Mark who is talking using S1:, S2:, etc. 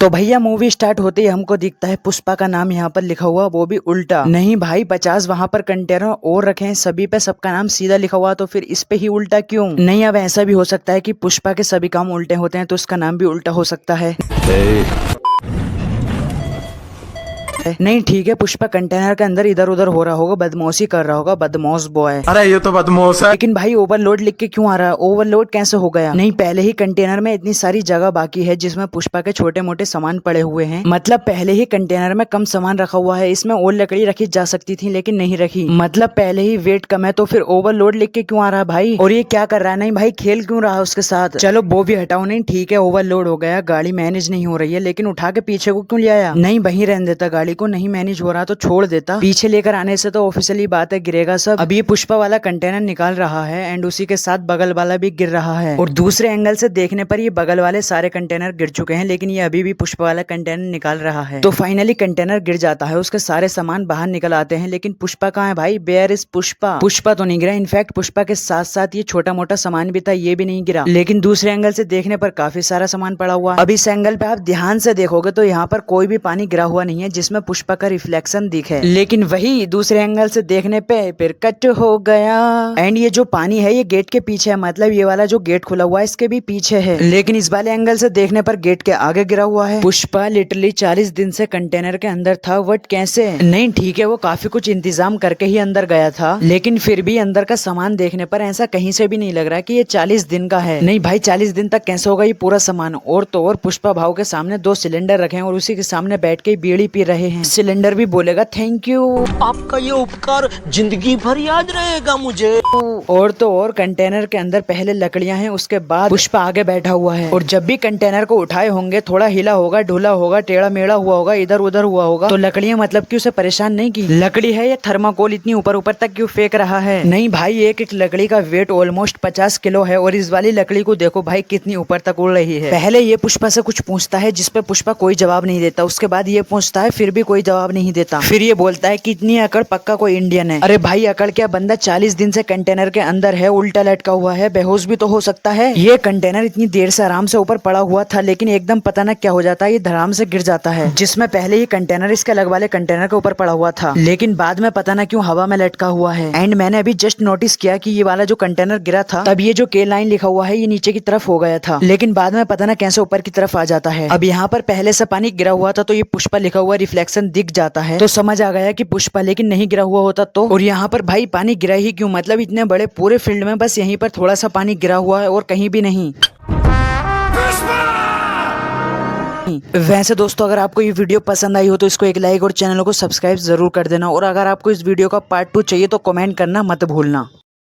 S1: तो भैया movie start होते ही हमको दिखता है पुष्पा का नाम यहाँ पर लिखा हुआ, वो भी उल्टा। नहीं भाई 50 वहाँ पर कंटेनर और रखे हैं, सभी पे सबका नाम सीधा लिखा हुआ, तो फिर इस पे ही उल्टा क्यों? नहीं, अब ऐसा भी हो सकता है कि पुष्पा के सभी काम उल्टे होते हैं तो उसका नाम भी उल्टा हो सकता है। नहीं ठीक है, पुष्पा कंटेनर के अंदर इधर उधर हो रहा होगा, बदमाशी कर रहा होगा, बदमाश बॉय।
S2: अरे ये तो बदमाश है।
S1: लेकिन भाई ओवरलोड लिख के क्यों आ रहा है? ओवरलोड कैसे हो गया? नहीं, पहले ही कंटेनर में इतनी सारी जगह बाकी है जिसमें पुष्पा के छोटे मोटे सामान पड़े हुए हैं। मतलब पहले ही कंटेनर में कम सामान रखा हुआ है, इसमें और लकड़ी रखी जा सकती थी लेकिन नहीं रखी। मतलब पहले ही वेट कम है तो फिर ओवरलोड लिख के क्यों आ रहा है भाई? और ये क्या कर रहा है? नहीं भाई खेल क्यों रहा है उसके साथ? चलो वो भी हटाओ। नहीं ठीक है, ओवरलोड हो गया, गाड़ी मैनेज नहीं हो रही है, लेकिन उठा के पीछे को क्यों ले आया? नहीं वहीं रहने देता, गाड़ी को नहीं मैनेज हो रहा तो छोड़ देता, पीछे लेकर आने से तो ऑफिशियली बात है गिरेगा सब। अभी पुष्पा वाला कंटेनर निकाल रहा है एंड उसी के साथ बगल वाला भी गिर रहा है, और दूसरे एंगल से देखने पर ये बगल वाले सारे कंटेनर गिर चुके हैं, लेकिन ये अभी भी पुष्पा वाला कंटेनर निकाल रहा है। तो फाइनली कंटेनर गिर जाता है, उसके सारे सामान बाहर निकल आते हैं, लेकिन पुष्पा कहाँ है भाई? Where is Pushpa? पुष्पा तो नहीं गिरा, इनफैक्ट पुष्पा के साथ साथ ये छोटा मोटा सामान भी था, ये भी नहीं गिरा, लेकिन दूसरे एंगल से देखने पर काफी सारा सामान पड़ा हुआ। अब इस एंगल पे आप ध्यान से देखोगे तो यहाँ पर कोई भी पानी गिरा हुआ नहीं है जिसमें पुष्पा का रिफ्लेक्शन दिखे, लेकिन वही दूसरे एंगल से देखने पे फिर कट हो गया। एंड ये जो पानी है ये गेट के पीछे है, मतलब ये वाला जो गेट खुला हुआ है इसके भी पीछे है, लेकिन इस वाले एंगल से देखने पर गेट के आगे गिरा हुआ है। पुष्पा लिटरली 40 दिन से कंटेनर के अंदर था, बट कैसे? नहीं ठीक है, वो काफी कुछ इंतजाम करके ही अंदर गया था, लेकिन फिर भी अंदर का सामान देखने पर ऐसा कहीं से भी नहीं लग रहा कि ये 40 दिन का है। नहीं भाई 40 दिन तक कैसे होगा ये पूरा सामान? और तो और पुष्पा भाव के सामने 2 सिलेंडर रखे हैं और उसी के सामने बैठ के बीड़ी पी रहे हैं। सिलेंडर भी बोलेगा थैंक यू,
S3: आपका ये उपकार जिंदगी भर याद रहेगा मुझे।
S1: और तो और कंटेनर के अंदर पहले लकड़ियां हैं, उसके बाद पुष्पा आगे बैठा हुआ है, और जब भी कंटेनर को उठाए होंगे थोड़ा हिला होगा, ढोला होगा, टेढ़ा मेढ़ा हुआ होगा, इधर उधर हुआ होगा, तो लकड़ियां मतलब कि उसे परेशान नहीं की। लकड़ी है या थर्माकोल, इतनी ऊपर ऊपर तक क्यों फेंक रहा है? नहीं भाई एक एक लकड़ी का वेट ऑलमोस्ट 50 किलो है, और इस वाली लकड़ी को देखो भाई कितनी ऊपर तक उड़ रही है। पहले ये पुष्पा से कुछ पूछता है जिसपे पुष्पा कोई जवाब नहीं देता, उसके बाद ये पूछता है फिर भी कोई जवाब नहीं देता, फिर ये बोलता है कितनी अकड़, पक्का कोई इंडियन है। अरे भाई अकड़ क्या, बंदा 40 दिन से कंटेनर के अंदर है, उल्टा लटका हुआ है, बेहोश भी तो हो सकता है। ये कंटेनर इतनी देर से आराम से ऊपर पड़ा हुआ था, लेकिन एकदम पता न क्या हो जाता है, ये धड़ाम से गिर जाता है, जिसमें पहले ही कंटेनर इसके अलग वाले कंटेनर के ऊपर पड़ा हुआ था, लेकिन बाद में पता न क्यों हवा में लटका हुआ है। एंड मैंने अभी जस्ट नोटिस किया कि ये वाला जो कंटेनर गिरा था तब ये जो के लाइन लिखा हुआ है ये नीचे की तरफ हो गया था, लेकिन बाद में पता न कैसे ऊपर की तरफ आ जाता है। अब यहाँ पर पहले से पानी गिरा हुआ था तो ये पुष्पा लिखा हुआ रिफ्लेक्शन दिख जाता है, तो समझ आ गया कि पुष्पा, लेकिन नहीं गिरा हुआ होता तो। और यहाँ पर भाई पानी गिरा ही क्यों? मतलब इतने बड़े पूरे फील्ड में बस यहीं पर थोड़ा सा पानी गिरा हुआ है और कहीं भी नहीं। वैसे दोस्तों अगर आपको ये वीडियो पसंद आई हो तो इसको एक लाइक और चैनल को सब्सक्राइब जरूर कर देना, और अगर आपको इस वीडियो का पार्ट 2 चाहिए तो कमेंट करना मत भूलना।